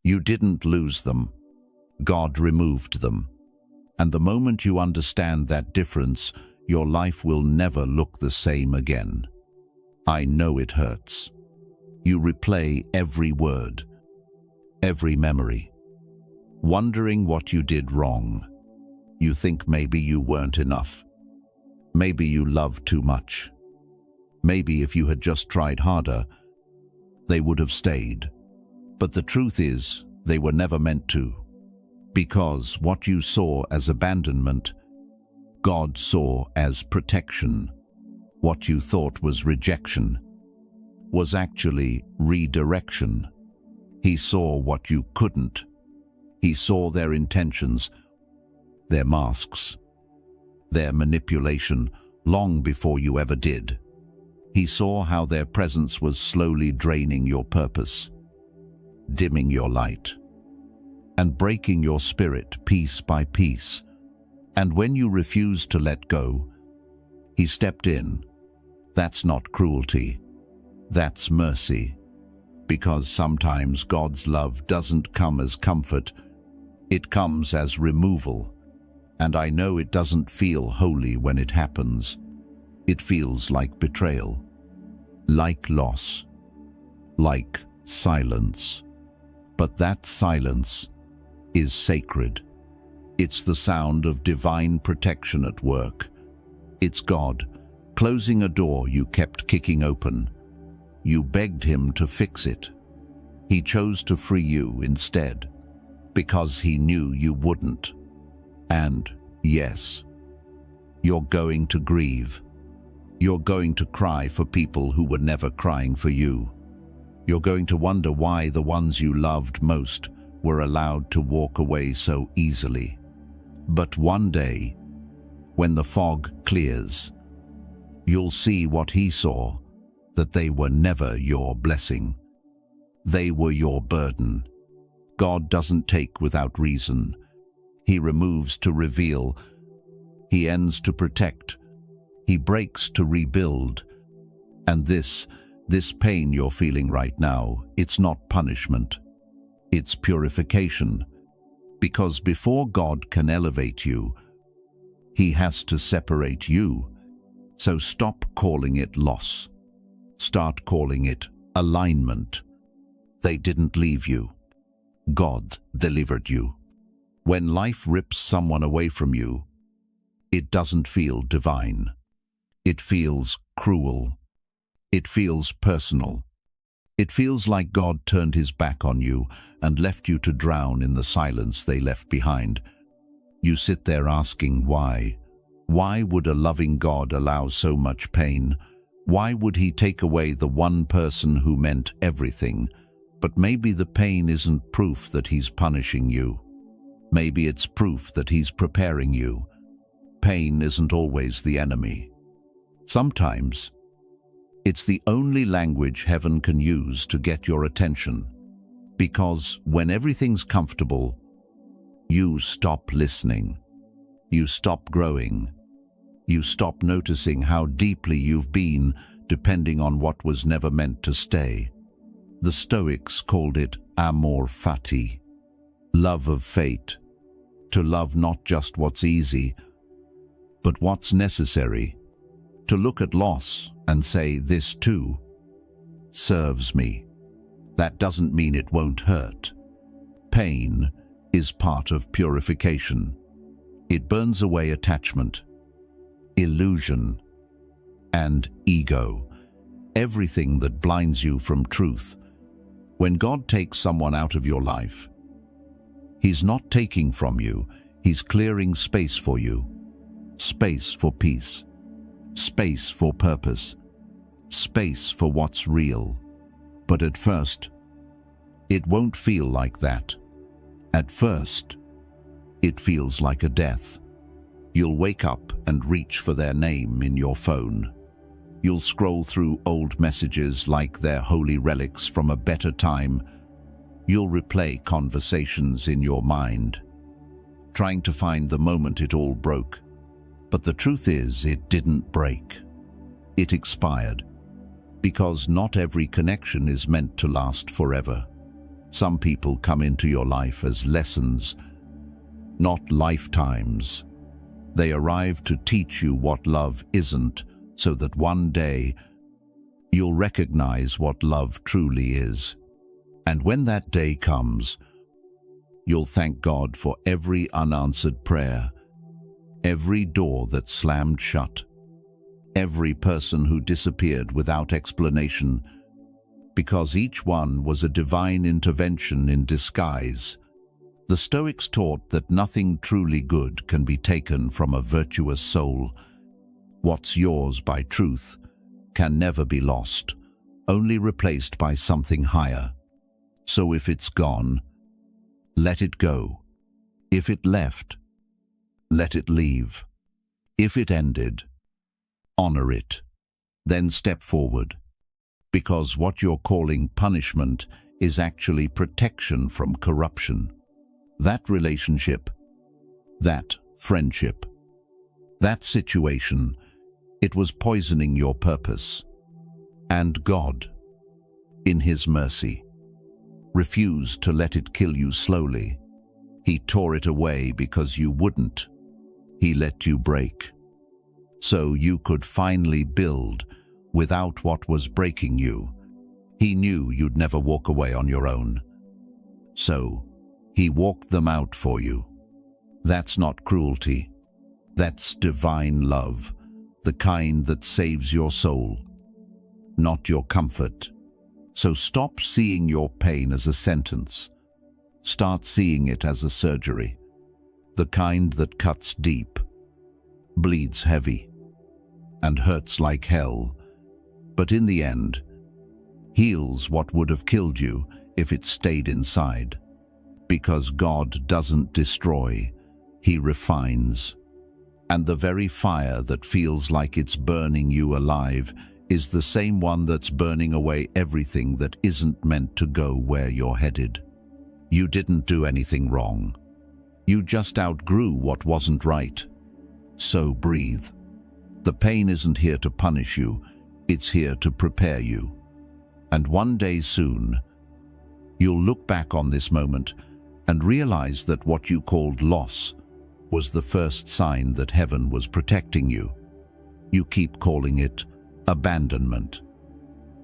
You didn't lose them. God removed them. And the moment you understand that difference, your life will never look the same again. I know it hurts. You replay every word, every memory, wondering what you did wrong. You think maybe you weren't enough. Maybe you loved too much. Maybe if you had just tried harder, they would have stayed. But the truth is, they were never meant to. Because what you saw as abandonment, God saw as protection. What you thought was rejection was actually redirection. He saw what you couldn't. He saw their intentions, their masks, their manipulation, long before you ever did. He saw how their presence was slowly draining your purpose, dimming your light, and breaking your spirit piece by piece. And when you refused to let go, He stepped in. That's not cruelty. That's mercy. Because sometimes God's love doesn't come as comfort, it comes as removal. And I know it doesn't feel holy when it happens. It feels like betrayal, like loss, like silence. But that silence is sacred. It's the sound of divine protection at work. It's God closing a door you kept kicking open. You begged Him to fix it. He chose to free you instead, because He knew you wouldn't. And yes, you're going to grieve. You're going to cry for people who were never crying for you. You're going to wonder why the ones you loved most were allowed to walk away so easily. But one day, when the fog clears, you'll see what He saw, that they were never your blessing. They were your burden. God doesn't take without reason. He removes to reveal. He ends to protect. He breaks to rebuild. And this pain you're feeling right now, it's not punishment. It's purification. Because before God can elevate you, He has to separate you. So stop calling it loss. Start calling it alignment. They didn't leave you. God delivered you. When life rips someone away from you, it doesn't feel divine. It feels cruel. It feels personal. It feels like God turned His back on you and left you to drown in the silence they left behind. You sit there asking why. Why would a loving God allow so much pain? Why would He take away the one person who meant everything? But maybe the pain isn't proof that He's punishing you. Maybe it's proof that He's preparing you. Pain isn't always the enemy. Sometimes, it's the only language heaven can use to get your attention. Because when everything's comfortable, you stop listening. You stop growing. You stop noticing how deeply you've been, depending on what was never meant to stay. The Stoics called it amor fati, love of fate, to love not just what's easy, but what's necessary, to look at loss and say, this too serves me. That doesn't mean it won't hurt. Pain is part of purification. It burns away attachment, illusion, and ego, everything that blinds you from truth. When God takes someone out of your life, He's not taking from you, He's clearing space for you. Space for peace, space for purpose, space for what's real. But at first, it won't feel like that. At first, it feels like a death. You'll wake up and reach for their name in your phone. You'll scroll through old messages like they're holy relics from a better time. You'll replay conversations in your mind, trying to find the moment it all broke. But the truth is, it didn't break. It expired. Because not every connection is meant to last forever. Some people come into your life as lessons, not lifetimes. They arrive to teach you what love isn't, so that one day you'll recognize what love truly is. And when that day comes, you'll thank God for every unanswered prayer, every door that slammed shut, every person who disappeared without explanation, because each one was a divine intervention in disguise. The Stoics taught that nothing truly good can be taken from a virtuous soul. What's yours by truth can never be lost, only replaced by something higher. So if it's gone, let it go. If it left, let it leave. If it ended, honor it. Then step forward. Because what you're calling punishment is actually protection from corruption. That relationship, that friendship, that situation, it was poisoning your purpose. And God, in His mercy, refused to let it kill you slowly. He tore it away because you wouldn't. He let you break, so you could finally build without what was breaking you. He knew you'd never walk away on your own, so He walked them out for you. That's not cruelty. That's divine love, the kind that saves your soul, not your comfort. So stop seeing your pain as a sentence. Start seeing it as a surgery, the kind that cuts deep, bleeds heavy, and hurts like hell, but in the end, heals what would have killed you if it stayed inside. Because God doesn't destroy, He refines. And the very fire that feels like it's burning you alive is the same one that's burning away everything that isn't meant to go where you're headed. You didn't do anything wrong. You just outgrew what wasn't right. So breathe. The pain isn't here to punish you, it's here to prepare you. And one day soon, you'll look back on this moment and realize that what you called loss was the first sign that heaven was protecting you. You keep calling it abandonment.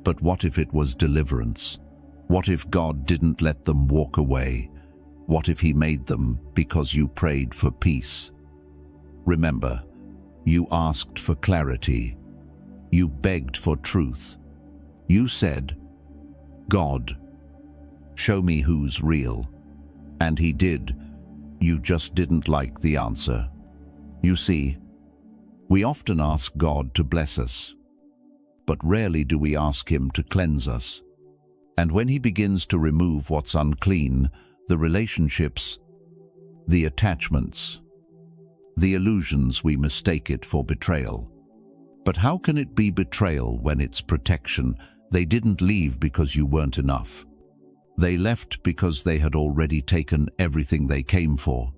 But what if it was deliverance? What if God didn't let them walk away? What if He made them because you prayed for peace? Remember, you asked for clarity. You begged for truth. You said, God, show me who's real. And He did. You just didn't like the answer. You see, we often ask God to bless us, but rarely do we ask Him to cleanse us. And when He begins to remove what's unclean, the relationships, the attachments, the illusions, we mistake it for betrayal. But how can it be betrayal when it's protection? They didn't leave because you weren't enough. They left because they had already taken everything they came for.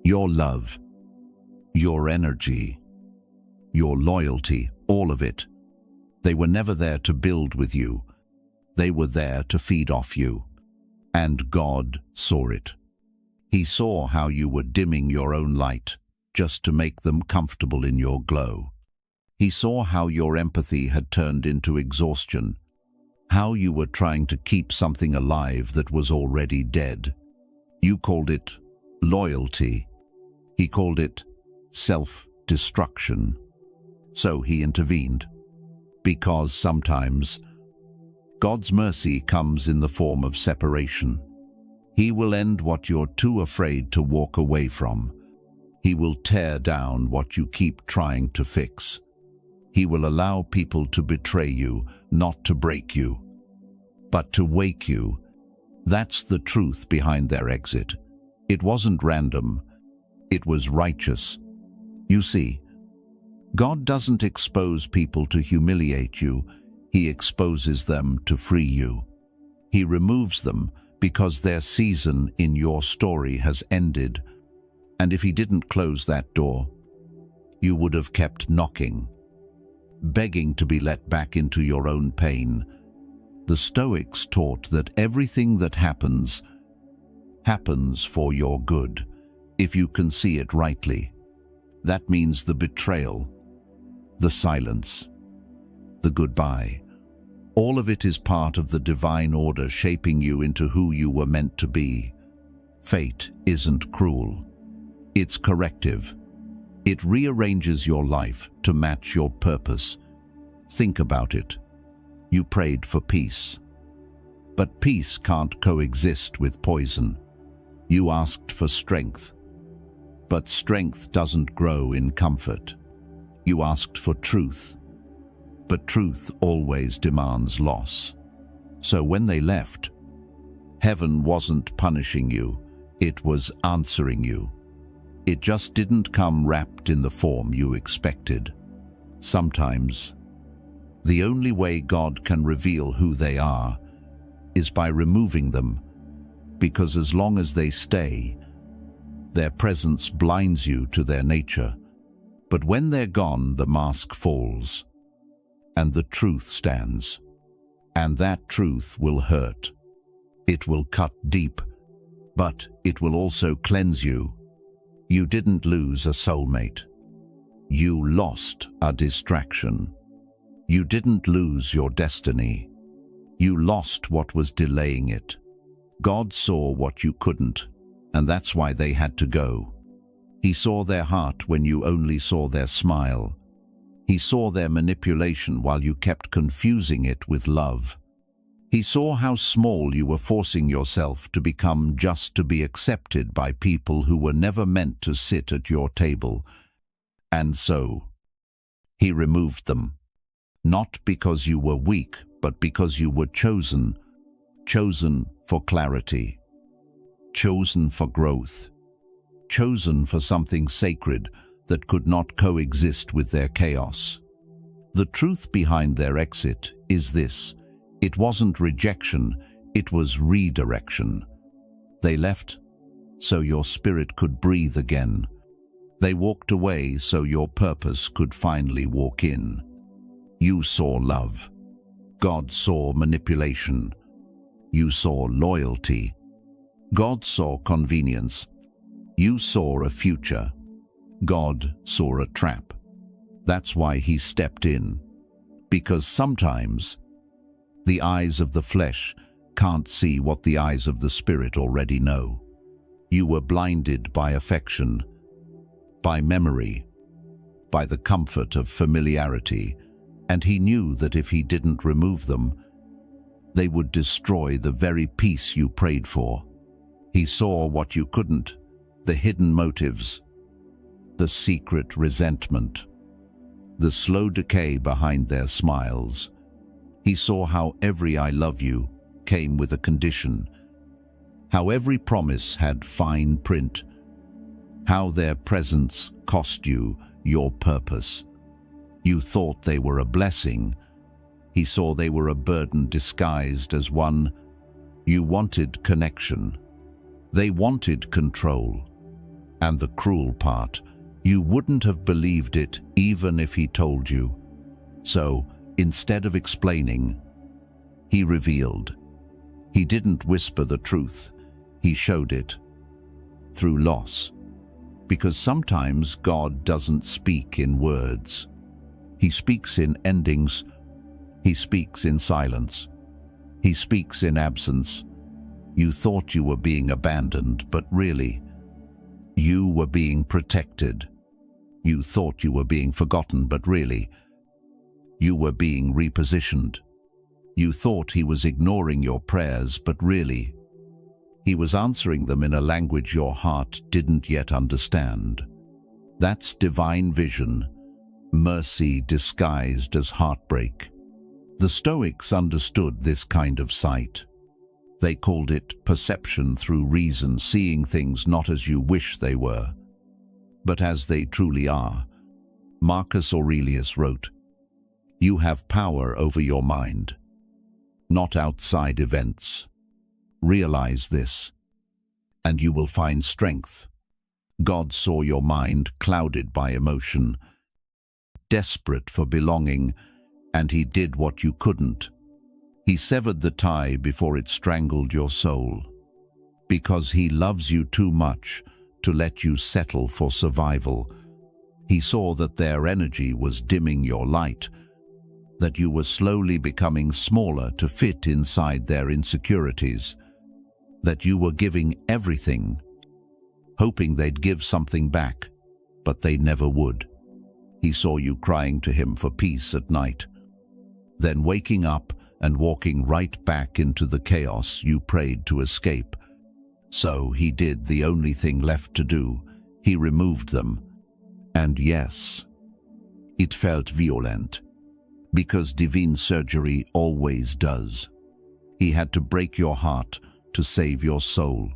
Your love, your energy, your loyalty, all of it. They were never there to build with you. They were there to feed off you. And God saw it. He saw how you were dimming your own light just to make them comfortable in your glow. He saw how your empathy had turned into exhaustion, how you were trying to keep something alive that was already dead. You called it loyalty. He called it self-destruction. So He intervened. Because sometimes God's mercy comes in the form of separation. He will end what you're too afraid to walk away from. He will tear down what you keep trying to fix. He will allow people to betray you, not to break you, but to wake you. That's the truth behind their exit. It wasn't random. It was righteous. You see, God doesn't expose people to humiliate you. He exposes them to free you. He removes them because their season in your story has ended. And if He didn't close that door, you would have kept knocking, begging to be let back into your own pain. The Stoics taught that everything that happens for your good, if you can see it rightly. That means the betrayal, the silence, the goodbye. All of it is part of the divine order shaping you into who you were meant to be. Fate isn't cruel. It's corrective. It rearranges your life to match your purpose. Think about it. You prayed for peace. But peace can't coexist with poison. You asked for strength. But strength doesn't grow in comfort. You asked for truth. But truth always demands loss. So when they left, heaven wasn't punishing you, it was answering you. It just didn't come wrapped in the form you expected. Sometimes, the only way God can reveal who they are is by removing them, because as long as they stay, their presence blinds you to their nature. But when they're gone, the mask falls, and the truth stands. And that truth will hurt. It will cut deep, but it will also cleanse you. You didn't lose a soulmate. You lost a distraction. You didn't lose your destiny. You lost what was delaying it. God saw what you couldn't, and that's why they had to go. He saw their heart when you only saw their smile. He saw their manipulation while you kept confusing it with love. He saw how small you were forcing yourself to become just to be accepted by people who were never meant to sit at your table. And so, he removed them. Not because you were weak, but because you were chosen. Chosen for clarity. Chosen for growth. Chosen for something sacred that could not coexist with their chaos. The truth behind their exit is this. It wasn't rejection, it was redirection. They left so your spirit could breathe again. They walked away so your purpose could finally walk in. You saw love. God saw manipulation. You saw loyalty. God saw convenience. You saw a future. God saw a trap. That's why he stepped in. Because sometimes the eyes of the flesh can't see what the eyes of the spirit already know. You were blinded by affection, by memory, by the comfort of familiarity, and he knew that if he didn't remove them, they would destroy the very peace you prayed for. He saw what you couldn't, the hidden motives, the secret resentment, the slow decay behind their smiles. He saw how every "I love you" came with a condition, how every promise had fine print, how their presence cost you your purpose. You thought they were a blessing. He saw they were a burden disguised as one. You wanted connection. They wanted control. And the cruel part, you wouldn't have believed it even if he told you. So, instead of explaining, he revealed. He didn't whisper the truth, he showed it. Through loss. Because sometimes God doesn't speak in words. He speaks in endings. He speaks in silence. He speaks in absence. You thought you were being abandoned, but really, you were being protected. You thought you were being forgotten, but really, you were being repositioned. You thought he was ignoring your prayers, but really, he was answering them in a language your heart didn't yet understand. That's divine vision, mercy disguised as heartbreak. The Stoics understood this kind of sight. They called it perception through reason, seeing things not as you wish they were, but as they truly are. Marcus Aurelius wrote, "You have power over your mind, not outside events. Realize this, and you will find strength." God saw your mind clouded by emotion, desperate for belonging, and he did what you couldn't. He severed the tie before it strangled your soul, because he loves you too much to let you settle for survival. He saw that their energy was dimming your light, that you were slowly becoming smaller to fit inside their insecurities, that you were giving everything, hoping they'd give something back, but they never would. He saw you crying to him for peace at night, then waking up and walking right back into the chaos you prayed to escape. So he did the only thing left to do. He removed them. And yes, it felt violent, because divine surgery always does. He had to break your heart to save your soul.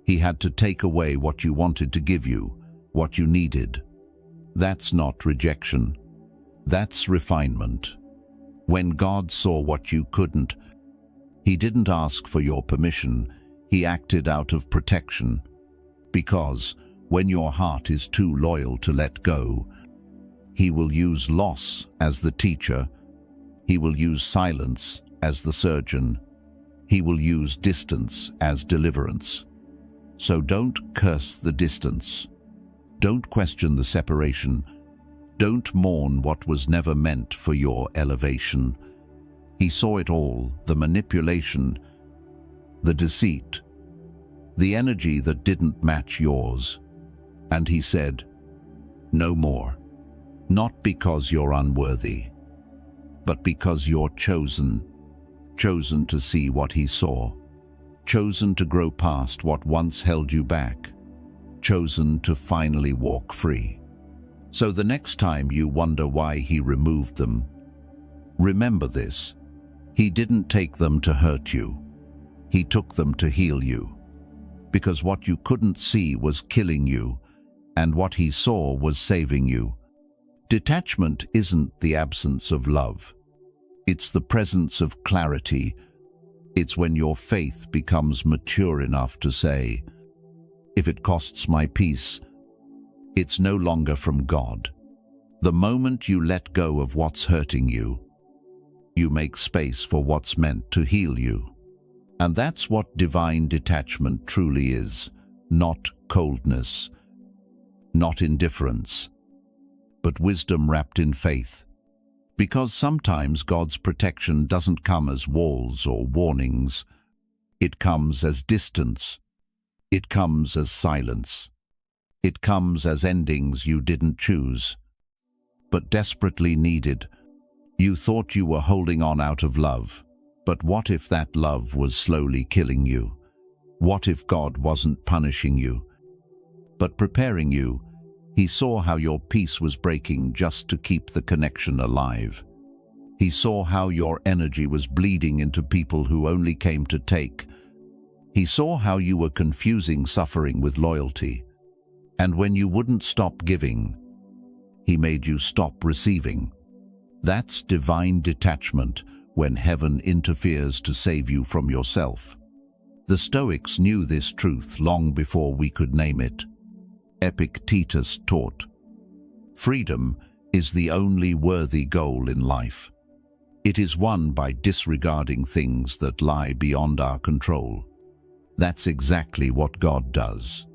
He had to take away what you wanted to give you, what you needed. That's not rejection. That's refinement. When God saw what you couldn't, he didn't ask for your permission. He acted out of protection. Because when your heart is too loyal to let go, he will use loss as the teacher. He will use silence as the surgeon. He will use distance as deliverance. So don't curse the distance. Don't question the separation. Don't mourn what was never meant for your elevation. He saw it all, the manipulation, the deceit, the energy that didn't match yours. And he said, "No more. Not because you're unworthy, but because you're chosen. Chosen to see what he saw. Chosen to grow past what once held you back. Chosen to finally walk free." So the next time you wonder why he removed them, remember this: he didn't take them to hurt you. He took them to heal you. Because what you couldn't see was killing you, and what he saw was saving you. Detachment isn't the absence of love. It's the presence of clarity. It's when your faith becomes mature enough to say, "If it costs my peace, it's no longer from God." The moment you let go of what's hurting you, you make space for what's meant to heal you. And that's what divine detachment truly is. Not coldness, not indifference, but wisdom wrapped in faith. Because sometimes God's protection doesn't come as walls or warnings. It comes as distance. It comes as silence. It comes as endings you didn't choose, but desperately needed. You thought you were holding on out of love, but what if that love was slowly killing you? What if God wasn't punishing you, but preparing you? He saw how your peace was breaking just to keep the connection alive. He saw how your energy was bleeding into people who only came to take. He saw how you were confusing suffering with loyalty. And when you wouldn't stop giving, he made you stop receiving. That's divine detachment, when heaven interferes to save you from yourself. The Stoics knew this truth long before we could name it. Epictetus taught, "Freedom is the only worthy goal in life. It is won by disregarding things that lie beyond our control." That's exactly what God does.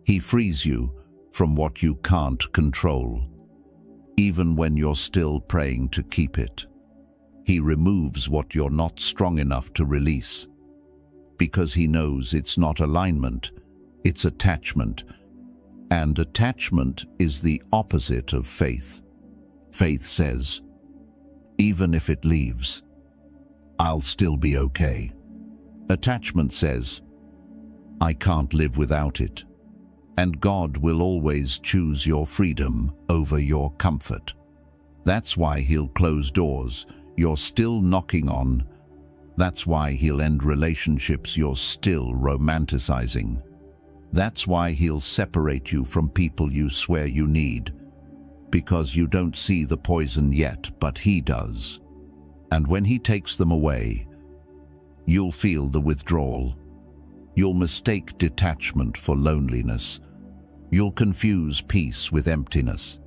He frees you from what you can't control, even when you're still praying to keep it. He removes what you're not strong enough to release, because he knows it's not alignment, it's attachment. And attachment is the opposite of faith. Faith says, "Even if it leaves, I'll still be okay." Attachment says, "I can't live without it." And God will always choose your freedom over your comfort. That's why he'll close doors you're still knocking on. That's why he'll end relationships you're still romanticizing. That's why he'll separate you from people you swear you need, because you don't see the poison yet, but he does. And when he takes them away, you'll feel the withdrawal. You'll mistake detachment for loneliness. You'll confuse peace with emptiness.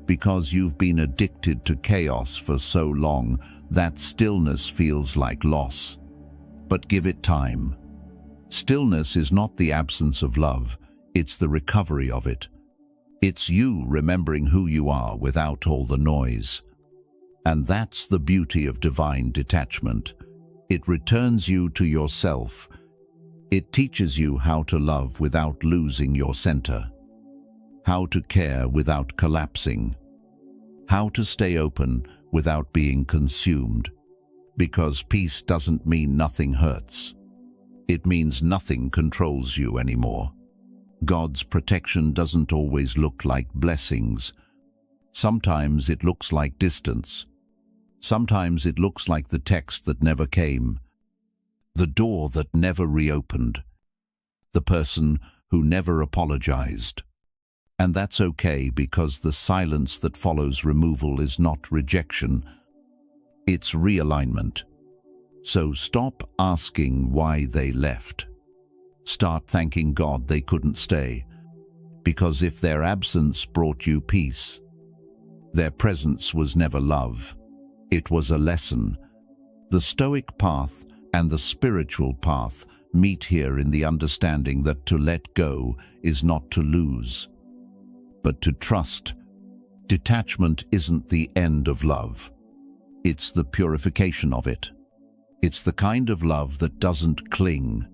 because you've been addicted to chaos for so long that stillness feels like loss. But give it time. Stillness is not the absence of love, it's the recovery of it. It's you remembering who you are without all the noise. And that's the beauty of divine detachment. It returns you to yourself. It teaches you how to love without losing your center, how to care without collapsing, how to stay open without being consumed. Because peace doesn't mean nothing hurts. It means nothing controls you anymore. God's protection doesn't always look like blessings. Sometimes it looks like distance. Sometimes it looks like the text that never came, the door that never reopened, the person who never apologized. And that's okay, because the silence that follows removal is not rejection, it's realignment. So stop asking why they left. Start thanking God they couldn't stay, because if their absence brought you peace, their presence was never love. It was a lesson. The Stoic path and the spiritual path meet here in the understanding that to let go is not to lose, but to trust. Detachment isn't the end of love. It's the purification of it. It's the kind of love that doesn't cling,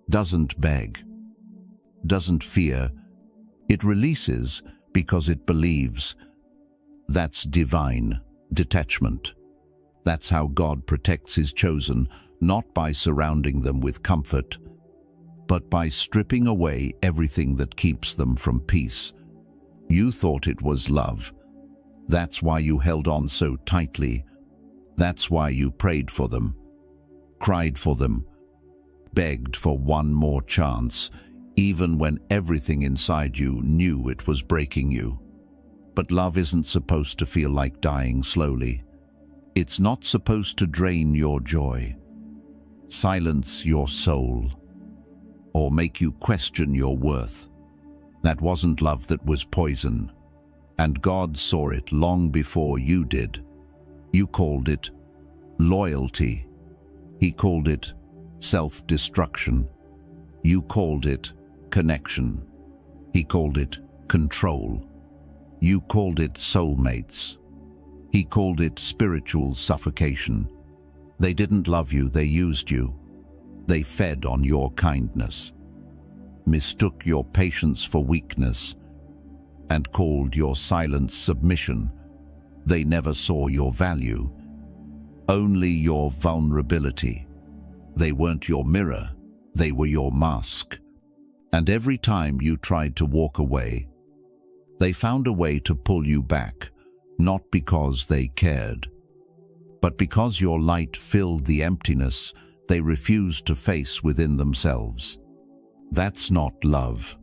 doesn't beg, doesn't fear. It releases because it believes. That's divine detachment. That's how God protects his chosen, not by surrounding them with comfort, but by stripping away everything that keeps them from peace. You thought it was love. That's why you held on so tightly. That's why you prayed for them, cried for them, begged for one more chance, even when everything inside you knew it was breaking you. But love isn't supposed to feel like dying slowly. It's not supposed to drain your joy, silence your soul, or make you question your worth. That wasn't love, that was poison. And God saw it long before you did. You called it loyalty. He called it self-destruction. You called it connection. He called it control. You called it soulmates. He called it spiritual suffocation. They didn't love you, they used you. They fed on your kindness, mistook your patience for weakness, and called your silence submission. They never saw your value, only your vulnerability. They weren't your mirror, they were your mask. And every time you tried to walk away, they found a way to pull you back, not because they cared, but because your light filled the emptiness they refused to face within themselves. That's not love.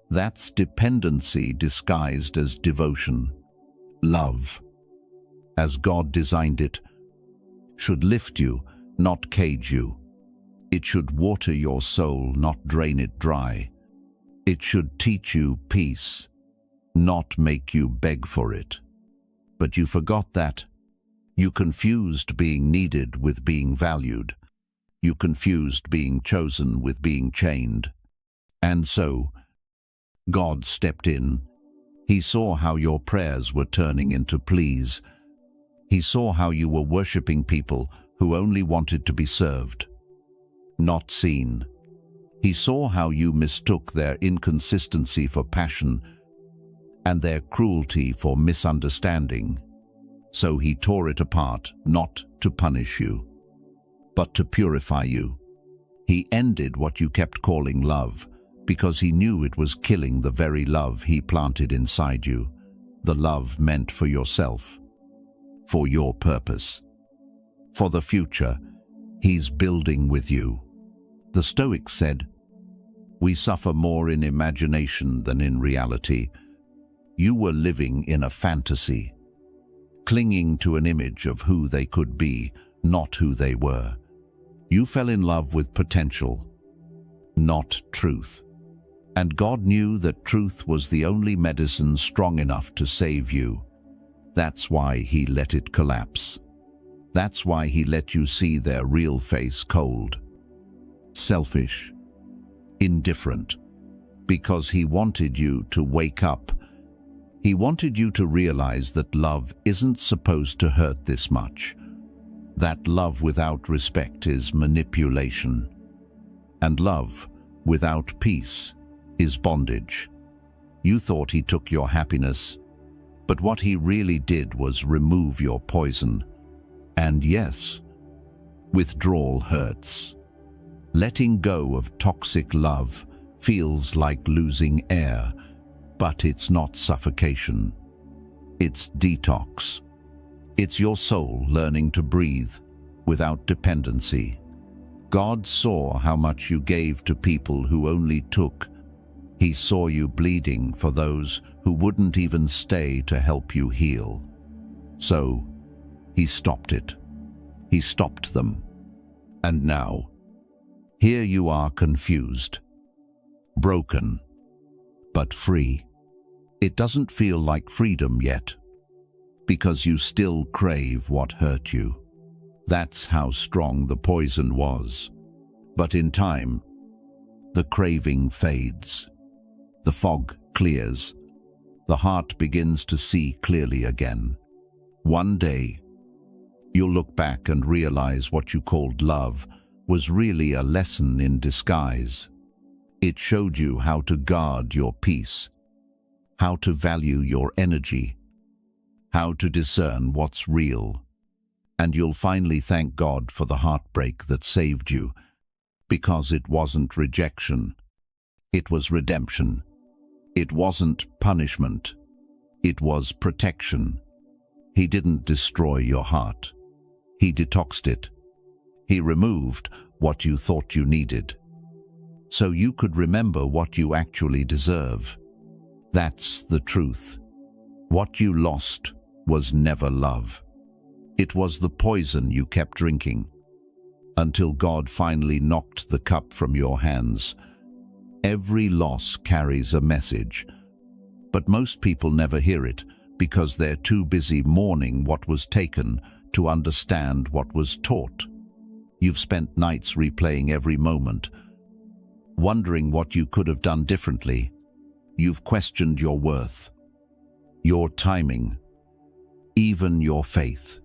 That's dependency disguised as devotion. Love, as God designed it, should lift you, not cage you. It should water your soul, not drain it dry. It should teach you peace, not make you beg for it. But you forgot that. You confused being needed with being valued. You confused being chosen with being chained. And so, God stepped in. He saw how your prayers were turning into pleas. He saw how you were worshipping people who only wanted to be served, not seen. He saw how you mistook their inconsistency for passion and their cruelty for misunderstanding. So he tore it apart, not to punish you, but to purify you. He ended what you kept calling love, because he knew it was killing the very love he planted inside you, the love meant for yourself, for your purpose, for the future he's building with you. The Stoics said, "We suffer more in imagination than in reality." You were living in a fantasy, clinging to an image of who they could be, not who they were. You fell in love with potential, not truth. And God knew that truth was the only medicine strong enough to save you. That's why He let it collapse. That's why He let you see their real face cold, selfish, indifferent. Because He wanted you to wake up. He wanted you to realize that love isn't supposed to hurt this much. That love without respect is manipulation. And love without peace is bondage. You thought He took your happiness, but what He really did was remove your poison. And yes, withdrawal hurts. Letting go of toxic love feels like losing air, but it's not suffocation. It's detox. It's your soul learning to breathe without dependency. God saw how much you gave to people who only took. He saw you bleeding for those who wouldn't even stay to help you heal. So, He stopped it. He stopped them. And now, here you are confused, broken, but free. It doesn't feel like freedom yet, because you still crave what hurt you. That's how strong the poison was. But in time, the craving fades. The fog clears. The heart begins to see clearly again. One day, you'll look back and realize what you called love was really a lesson in disguise. It showed you how to guard your peace, how to value your energy, how to discern what's real. And you'll finally thank God for the heartbreak that saved you, because it wasn't rejection. It was redemption. It wasn't punishment. It was protection. He didn't destroy your heart. He detoxed it. He removed what you thought you needed, so you could remember what you actually deserve. That's the truth. What you lost was never love. It was the poison you kept drinking, until God finally knocked the cup from your hands. Every loss carries a message, but most people never hear it because they're too busy mourning what was taken to understand what was taught. You've spent nights replaying every moment, wondering what you could have done differently. You've questioned your worth, your timing, even your faith.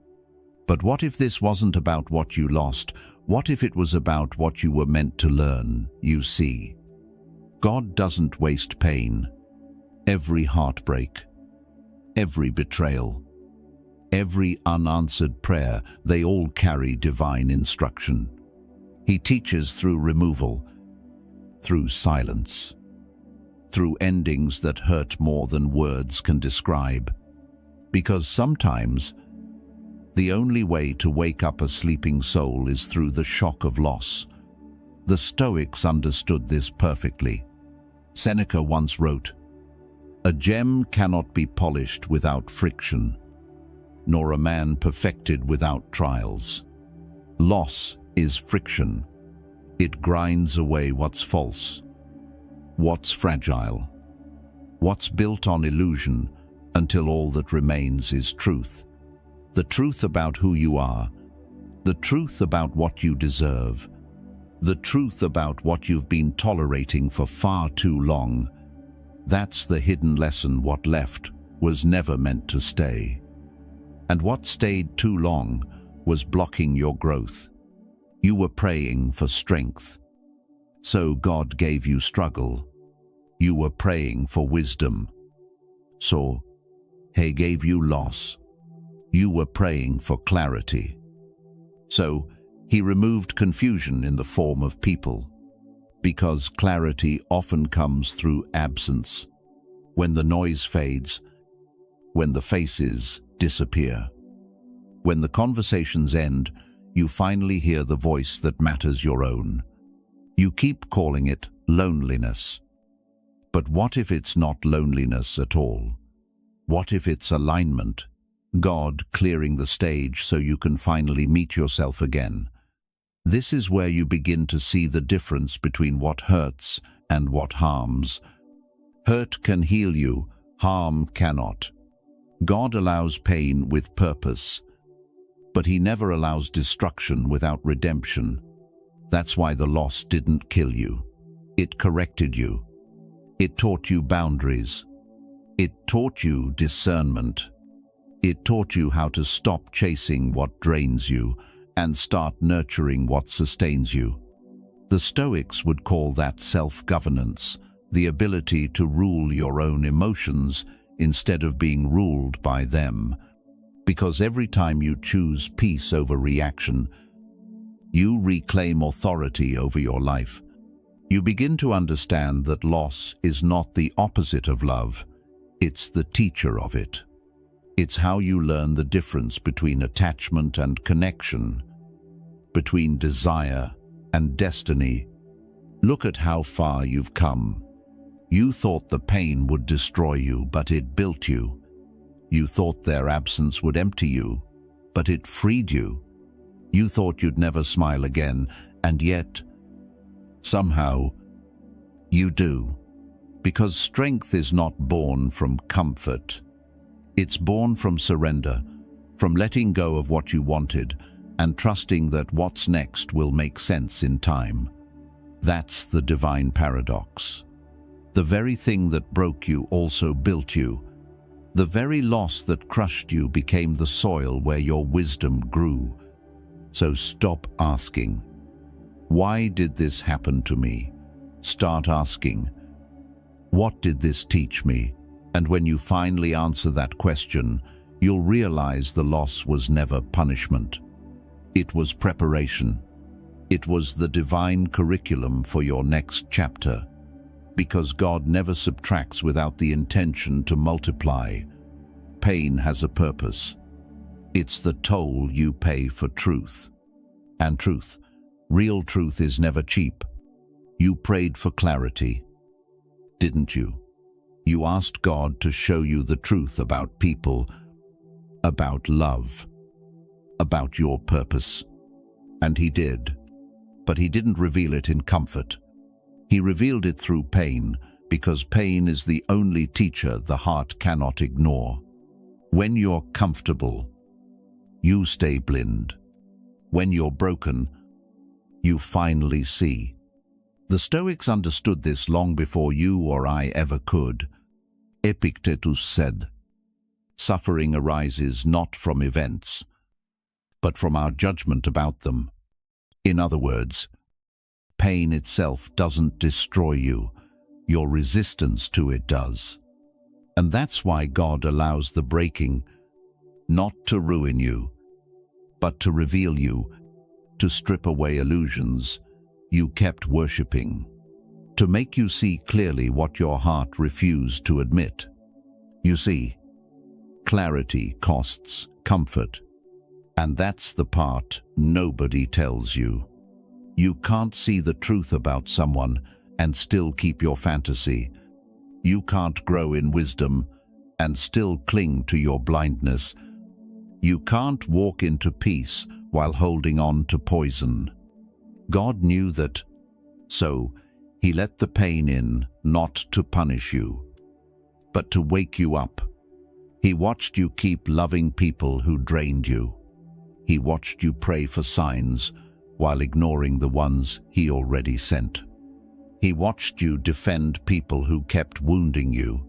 But what if this wasn't about what you lost? What if it was about what you were meant to learn? You see, God doesn't waste pain. Every heartbreak, every betrayal, every unanswered prayer, they all carry divine instruction. He teaches through removal, through silence, through endings that hurt more than words can describe. Because sometimes, the only way to wake up a sleeping soul is through the shock of loss. The Stoics understood this perfectly. Seneca once wrote, "A gem cannot be polished without friction, nor a man perfected without trials." Loss is friction. It grinds away what's false, what's fragile, what's built on illusion, until all that remains is truth. The truth about who you are, the truth about what you deserve, the truth about what you've been tolerating for far too long. That's the hidden lesson. What left was never meant to stay. And what stayed too long was blocking your growth. You were praying for strength, so God gave you struggle. You were praying for wisdom, so He gave you loss. You were praying for clarity, so He removed confusion in the form of people, because clarity often comes through absence, when the noise fades, when the faces disappear. When the conversations end, you finally hear the voice that matters, your own. You keep calling it loneliness. But what if it's not loneliness at all? What if it's alignment? God clearing the stage so you can finally meet yourself again. This is where you begin to see the difference between what hurts and what harms. Hurt can heal you, harm cannot. God allows pain with purpose, but He never allows destruction without redemption. That's why the loss didn't kill you. It corrected you. It taught you boundaries. It taught you discernment. It taught you how to stop chasing what drains you and start nurturing what sustains you. The Stoics would call that self-governance, the ability to rule your own emotions instead of being ruled by them. Because every time you choose peace over reaction, you reclaim authority over your life. You begin to understand that loss is not the opposite of love, it's the teacher of it. It's how you learn the difference between attachment and connection, between desire and destiny. Look at how far you've come. You thought the pain would destroy you, but it built you. You thought their absence would empty you, but it freed you. You thought you'd never smile again, and yet, somehow, you do. Because strength is not born from comfort. It's born from surrender, from letting go of what you wanted and trusting that what's next will make sense in time. That's the divine paradox. The very thing that broke you also built you. The very loss that crushed you became the soil where your wisdom grew. So stop asking, why did this happen to me? Start asking, what did this teach me? And when you finally answer that question, you'll realize the loss was never punishment. It was preparation. It was the divine curriculum for your next chapter. Because God never subtracts without the intention to multiply. Pain has a purpose. It's the toll you pay for truth. And truth, real truth, is never cheap. You prayed for clarity, didn't you? You asked God to show you the truth about people, about love, about your purpose. And He did. But He didn't reveal it in comfort. He revealed it through pain, because pain is the only teacher the heart cannot ignore. When you're comfortable, you stay blind. When you're broken, you finally see. The Stoics understood this long before you or I ever could. Epictetus said, "Suffering arises not from events, but from our judgment about them." In other words, pain itself doesn't destroy you, your resistance to it does. And that's why God allows the breaking, not to ruin you, but to reveal you, to strip away illusions you kept worshipping, to make you see clearly what your heart refused to admit. You see, clarity costs comfort, and that's the part nobody tells you. You can't see the truth about someone and still keep your fantasy. You can't grow in wisdom and still cling to your blindness. You can't walk into peace while holding on to poison. God knew that, so He let the pain in, not to punish you, but to wake you up. He watched you keep loving people who drained you. He watched you pray for signs while ignoring the ones He already sent. He watched you defend people who kept wounding you,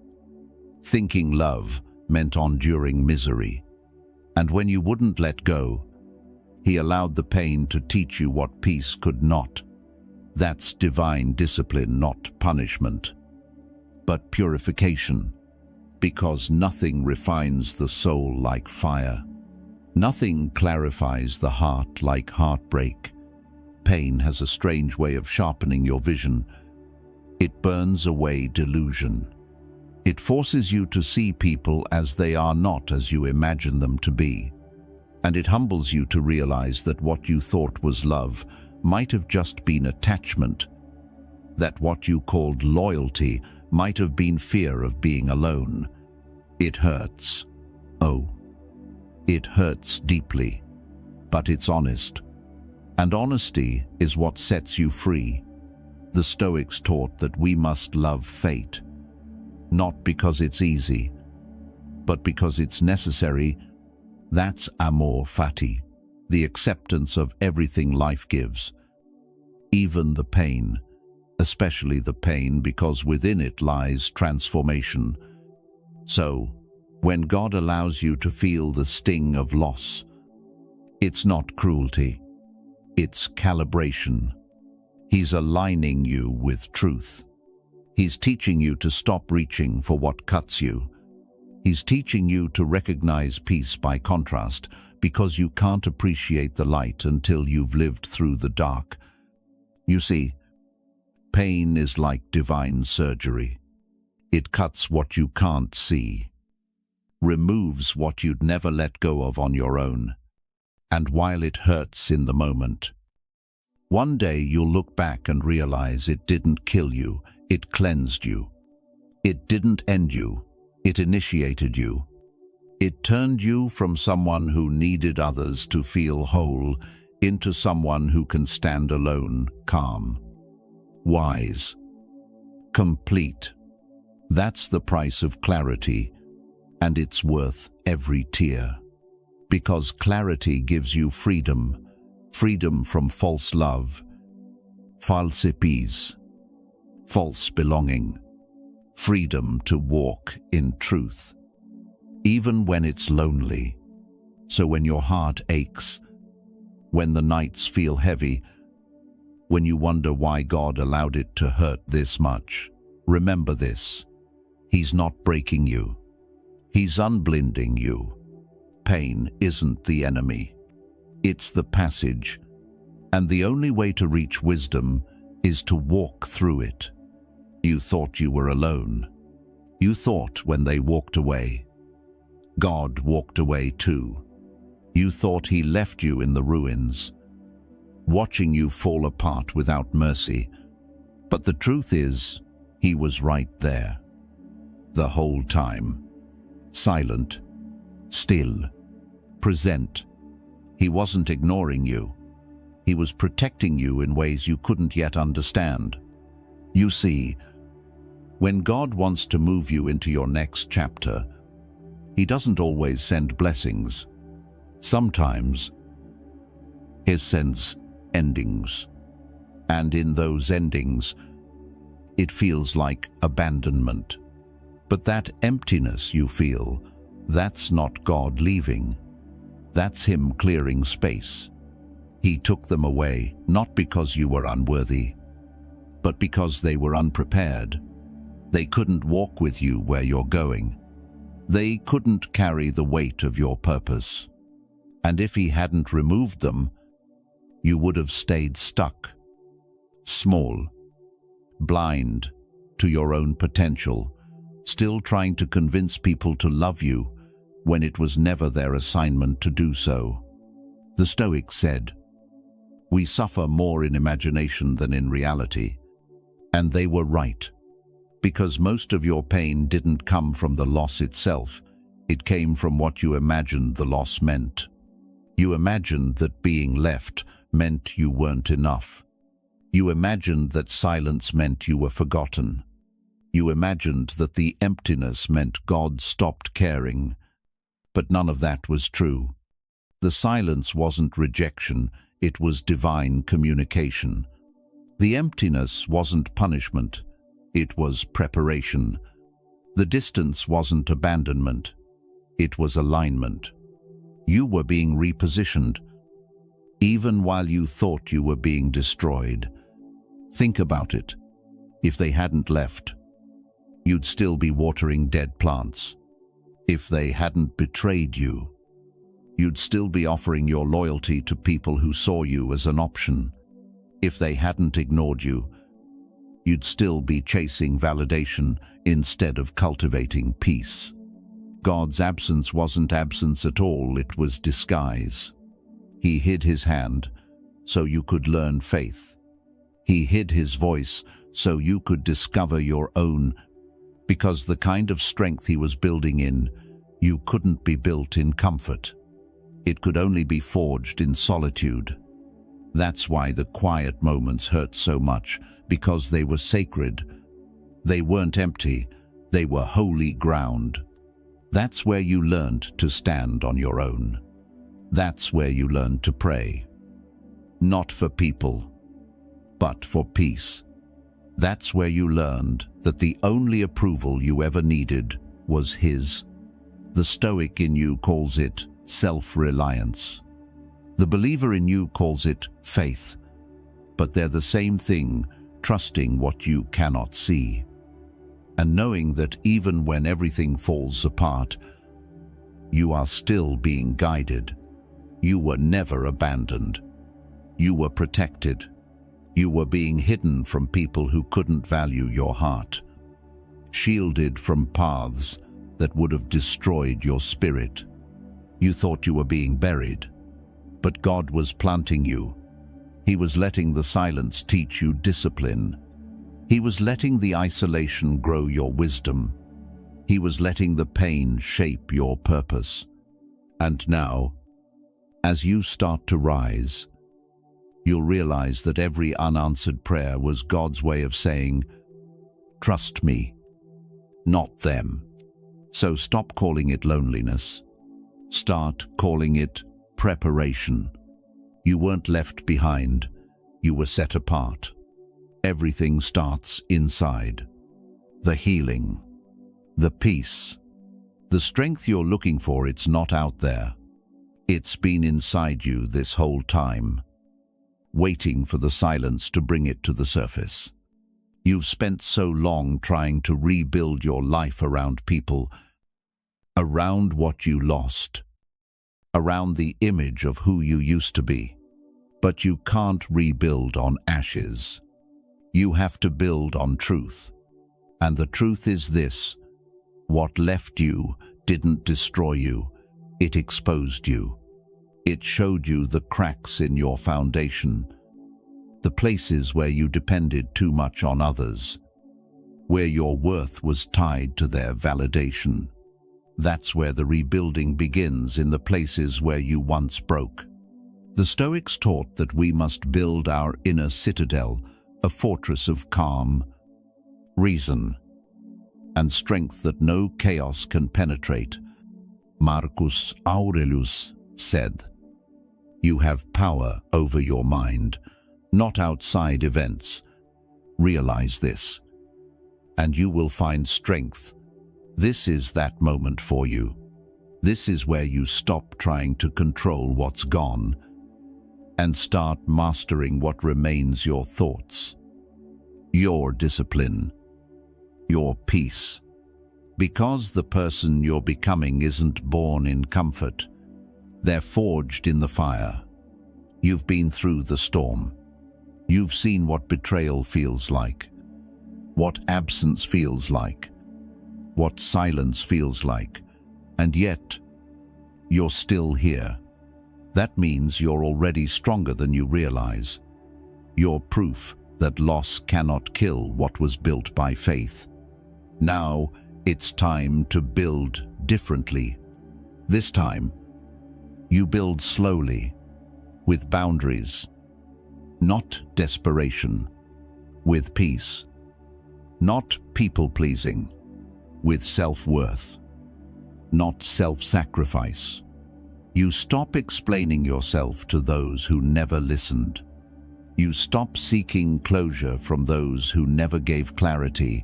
thinking love meant enduring misery. And when you wouldn't let go, He allowed the pain to teach you what peace could not. That's divine discipline, not punishment, but purification, because nothing refines the soul like fire. Nothing clarifies the heart like heartbreak. Pain has a strange way of sharpening your vision. It burns away delusion. It forces you to see people as they are, not as you imagine them to be. And it humbles you to realize that what you thought was love might have just been attachment, that what you called loyalty might have been fear of being alone. It hurts. Oh, it hurts deeply, but it's honest. And honesty is what sets you free. The Stoics taught that we must love fate, not because it's easy, but because it's necessary. That's amor fati, the acceptance of everything life gives, even the pain, especially the pain because within it lies transformation. So, when God allows you to feel the sting of loss, it's not cruelty, it's calibration. He's aligning you with truth. He's teaching you to stop reaching for what cuts you. He's teaching you to recognize peace by contrast, because you can't appreciate the light until you've lived through the dark. You see, pain is like divine surgery. It cuts what you can't see, removes what you'd never let go of on your own. And while it hurts in the moment, one day you'll look back and realize it didn't kill you, it cleansed you. It didn't end you, it initiated you. It turned you from someone who needed others to feel whole into someone who can stand alone, calm, wise, complete. That's the price of clarity, and it's worth every tear. Because clarity gives you freedom, freedom from false love, false peace, false belonging, freedom to walk in truth, even when it's lonely. So when your heart aches, when the nights feel heavy, when you wonder why God allowed it to hurt this much, remember this: He's not breaking you. He's unblinding you. Pain isn't the enemy. It's the passage. And the only way to reach wisdom is to walk through it. You thought you were alone. You thought when they walked away, God walked away too. You thought He left you in the ruins, watching you fall apart without mercy. But the truth is, He was right there, the whole time. Silent, still, present. He wasn't ignoring you. He was protecting you in ways you couldn't yet understand. You see, when God wants to move you into your next chapter, He doesn't always send blessings. Sometimes He sends endings. And in those endings, it feels like abandonment. But that emptiness you feel, that's not God leaving. That's Him clearing space. He took them away, not because you were unworthy, but because they were unprepared. They couldn't walk with you where you're going. They couldn't carry the weight of your purpose. And if He hadn't removed them, you would have stayed stuck, small, blind to your own potential, still trying to convince people to love you when it was never their assignment to do so. The Stoics said, "We suffer more in imagination than in reality." And they were right, because most of your pain didn't come from the loss itself. It came from what you imagined the loss meant. You imagined that being left meant you weren't enough. You imagined that silence meant you were forgotten. You imagined that the emptiness meant God stopped caring. But none of that was true. The silence wasn't rejection, it was divine communication. The emptiness wasn't punishment, it was preparation. The distance wasn't abandonment, it was alignment. You were being repositioned, even while you thought you were being destroyed. Think about it. If they hadn't left, you'd still be watering dead plants. If they hadn't betrayed you, you'd still be offering your loyalty to people who saw you as an option. If they hadn't ignored you, you'd still be chasing validation instead of cultivating peace. God's absence wasn't absence at all, it was disguise. He hid His hand so you could learn faith. He hid His voice so you could discover your own, because the kind of strength He was building in, you couldn't be built in comfort. It could only be forged in solitude. That's why the quiet moments hurt so much, because they were sacred. They weren't empty, they were holy ground. That's where you learned to stand on your own. That's where you learned to pray. Not for people, but for peace. That's where you learned that the only approval you ever needed was His. The Stoic in you calls it self-reliance. The believer in you calls it faith. But they're the same thing, trusting what you cannot see. And knowing that even when everything falls apart, you are still being guided. You were never abandoned. You were protected. You were being hidden from people who couldn't value your heart, shielded from paths that would have destroyed your spirit. You thought you were being buried, but God was planting you. He was letting the silence teach you discipline. He was letting the isolation grow your wisdom. He was letting the pain shape your purpose. And now, as you start to rise, you'll realize that every unanswered prayer was God's way of saying, "Trust me, not them." So stop calling it loneliness. Start calling it preparation. You weren't left behind. You were set apart. Everything starts inside. The healing, the peace, the strength you're looking for, it's not out there. It's been inside you this whole time, waiting for the silence to bring it to the surface. You've spent so long trying to rebuild your life around people, around what you lost, around the image of who you used to be. But you can't rebuild on ashes. You have to build on truth. And the truth is this: what left you didn't destroy you, it exposed you. It showed you the cracks in your foundation, the places where you depended too much on others, where your worth was tied to their validation. That's where the rebuilding begins, in the places where you once broke. The Stoics taught that we must build our inner citadel, a fortress of calm, reason, and strength that no chaos can penetrate. Marcus Aurelius said, "You have power over your mind, not outside events. Realize this, and you will find strength. This is that moment for you. This is where you stop trying to control what's gone and start mastering what remains: your thoughts, your discipline, your peace. Because the person you're becoming isn't born in comfort. They're forged in the fire. You've been through the storm. You've seen what betrayal feels like, what absence feels like, what silence feels like, and yet you're still here. That means you're already stronger than you realize. You're proof that loss cannot kill what was built by faith. Now it's time to build differently. This time, you build slowly, with boundaries, not desperation, with peace, not people-pleasing, with self-worth, not self-sacrifice. You stop explaining yourself to those who never listened. You stop seeking closure from those who never gave clarity.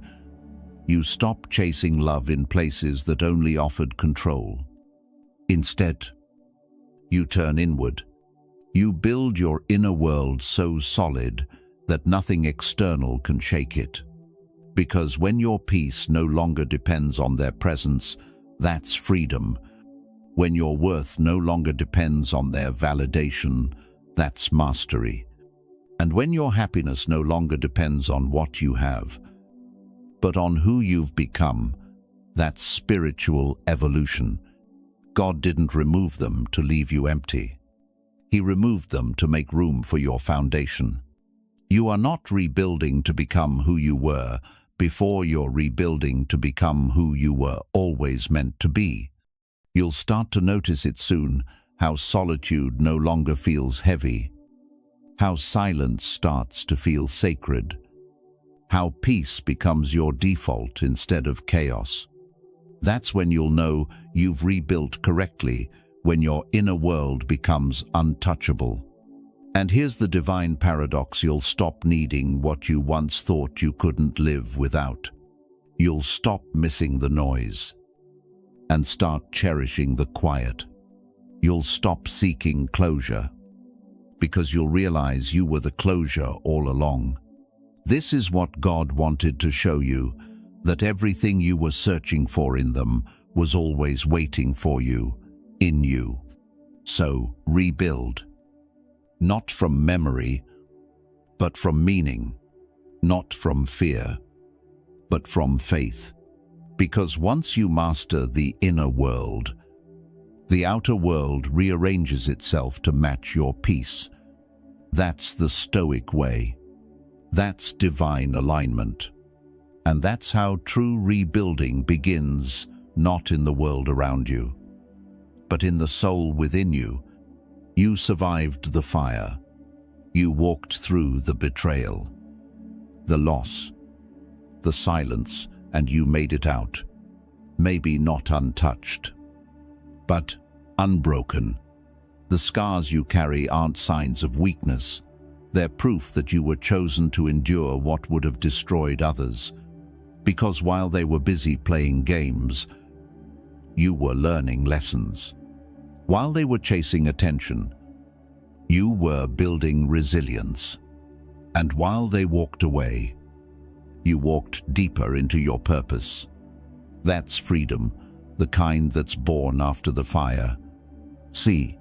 You stop chasing love in places that only offered control. Instead, you turn inward. You build your inner world so solid that nothing external can shake it. Because when your peace no longer depends on their presence, that's freedom. When your worth no longer depends on their validation, that's mastery. And when your happiness no longer depends on what you have, but on who you've become, that's spiritual evolution. God didn't remove them to leave you empty. He removed them to make room for your foundation. You are not rebuilding to become who you were before, you're rebuilding to become who you were always meant to be. You'll start to notice it soon, how solitude no longer feels heavy, how silence starts to feel sacred, how peace becomes your default instead of chaos. That's when you'll know you've rebuilt correctly, when your inner world becomes untouchable. And here's the divine paradox: you'll stop needing what you once thought you couldn't live without. You'll stop missing the noise and start cherishing the quiet. You'll stop seeking closure because you'll realize you were the closure all along. This is what God wanted to show you, that everything you were searching for in them was always waiting for you, in you. So rebuild. Not from memory, but from meaning. Not from fear, but from faith. Because once you master the inner world, the outer world rearranges itself to match your peace. That's the Stoic way. That's divine alignment. And that's how true rebuilding begins, not in the world around you, but in the soul within you. You survived the fire. You walked through the betrayal, the loss, the silence, and you made it out. Maybe not untouched, but unbroken. The scars you carry aren't signs of weakness. They're proof that you were chosen to endure what would have destroyed others. Because while they were busy playing games, you were learning lessons. While they were chasing attention, you were building resilience. And while they walked away, you walked deeper into your purpose. That's freedom, the kind that's born after the fire. See,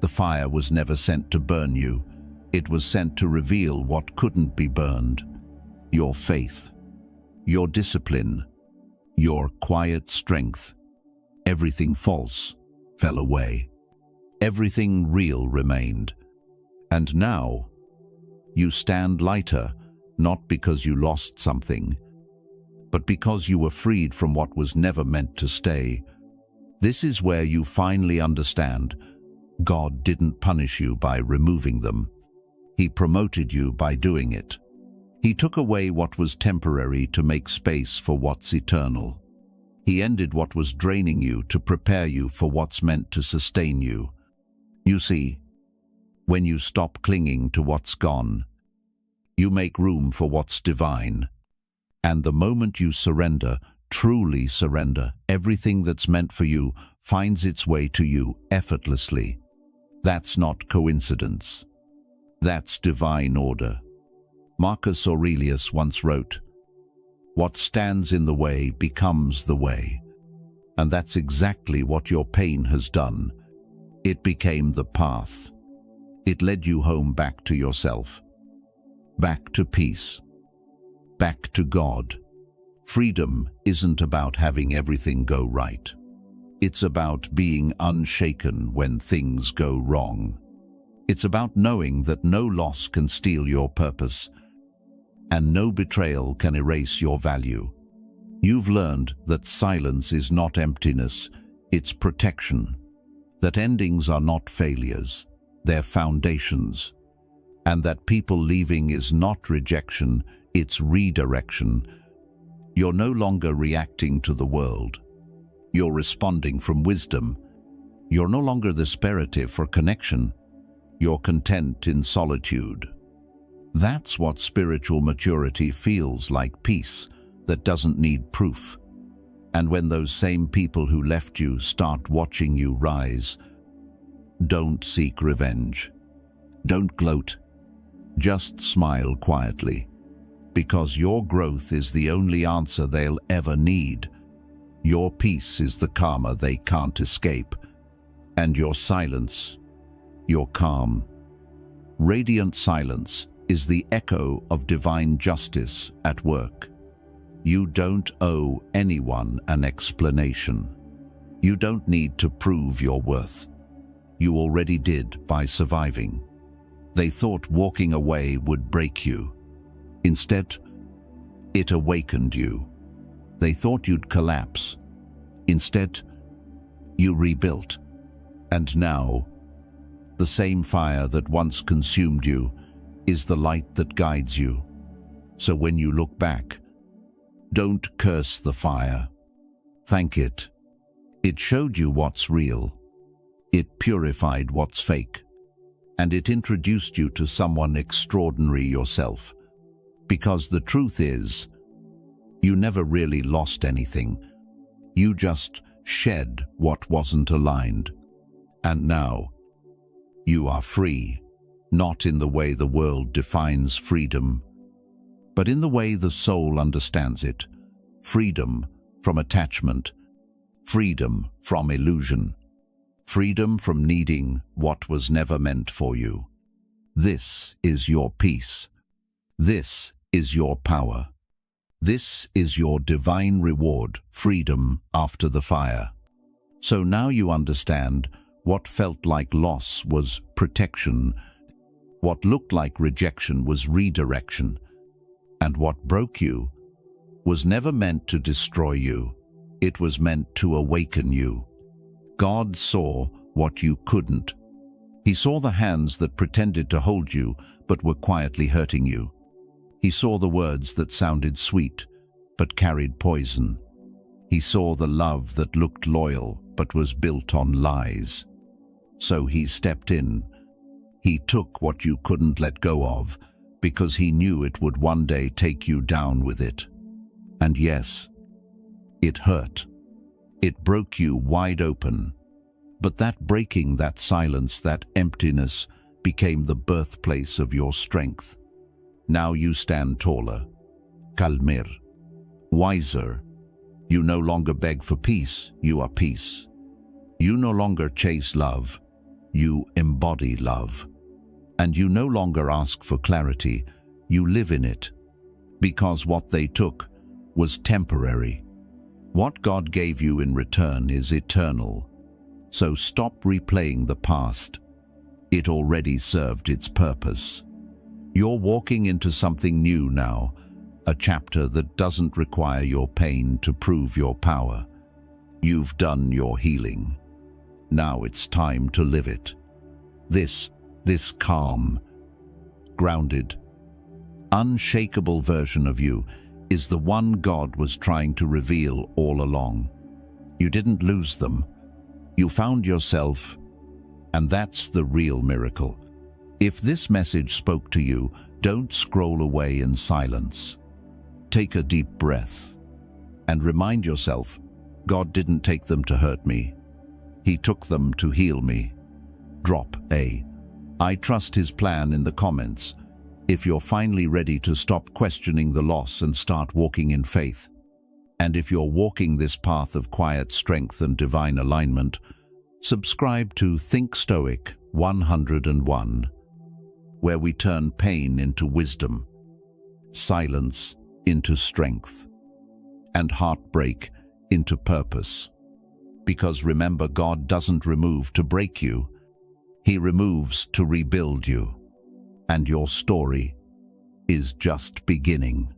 the fire was never sent to burn you. It was sent to reveal what couldn't be burned: your faith, your discipline, your quiet strength. Everything false fell away. Everything real remained. And now, you stand lighter, not because you lost something, but because you were freed from what was never meant to stay. This is where you finally understand God didn't punish you by removing them. He promoted you by doing it. He took away what was temporary to make space for what's eternal. He ended what was draining you to prepare you for what's meant to sustain you. You see, when you stop clinging to what's gone, you make room for what's divine. And the moment you surrender, truly surrender, everything that's meant for you finds its way to you effortlessly. That's not coincidence. That's divine order. Marcus Aurelius once wrote, "What stands in the way becomes the way." And that's exactly what your pain has done. It became the path. It led you home, back to yourself, back to peace, back to God. Freedom isn't about having everything go right. It's about being unshaken when things go wrong. It's about knowing that no loss can steal your purpose, and no betrayal can erase your value. You've learned that silence is not emptiness, it's protection. That endings are not failures, they're foundations. And that people leaving is not rejection, it's redirection. You're no longer reacting to the world. You're responding from wisdom. You're no longer desperative for connection. You're content in solitude. That's what spiritual maturity feels like: peace that doesn't need proof. And when those same people who left you start watching you rise, don't seek revenge. Don't gloat. Just smile quietly. Because your growth is the only answer they'll ever need. Your peace is the karma they can't escape. And your silence, your calm, radiant silence, is the echo of divine justice at work. You don't owe anyone an explanation. You don't need to prove your worth. You already did by surviving. They thought walking away would break you. Instead, it awakened you. They thought you'd collapse. Instead, you rebuilt. And now, The same fire that once consumed you is the light that guides you. So when you look back, don't curse the fire. Thank it. It showed you what's real. It purified what's fake. And it introduced you to someone extraordinary yourself. Because the truth is, you never really lost anything. You just shed what wasn't aligned. And now, you are free, not in the way the world defines freedom, but in the way the soul understands it. Freedom from attachment, freedom from illusion, freedom from needing what was never meant for you. This is your peace. This is your power. This is your divine reward, freedom after the fire. So now you understand what felt like loss was protection, what looked like rejection was redirection, and what broke you was never meant to destroy you. It was meant to awaken you. God saw what you couldn't. He saw the hands that pretended to hold you but were quietly hurting you. He saw the words that sounded sweet but carried poison. He saw the love that looked loyal but was built on lies. So he stepped in. He took what you couldn't let go of because he knew it would one day take you down with it. And yes, it hurt. It broke you wide open. But that breaking, that silence, that emptiness became the birthplace of your strength. Now you stand taller, calmer, wiser. You no longer beg for peace, you are peace. You no longer chase love, you embody love. And you no longer ask for clarity, you live in it. Because what they took was temporary. What God gave you in return is eternal. So stop replaying the past. It already served its purpose. You're walking into something new now, a chapter that doesn't require your pain to prove your power. You've done your healing. Now it's time to live it. This calm, grounded, unshakable version of you is the one God was trying to reveal all along. You didn't lose them. You found yourself, and that's the real miracle. If this message spoke to you, don't scroll away in silence. Take a deep breath and remind yourself, God didn't take them to hurt me. He took them to heal me. Drop a "I trust his plan" in the comments if you're finally ready to stop questioning the loss and start walking in faith. And if you're walking this path of quiet strength and divine alignment, subscribe to Think Stoic 101, where we turn pain into wisdom, silence into strength, and heartbreak into purpose. Because remember, God doesn't remove to break you. He removes to rebuild you. And your story is just beginning.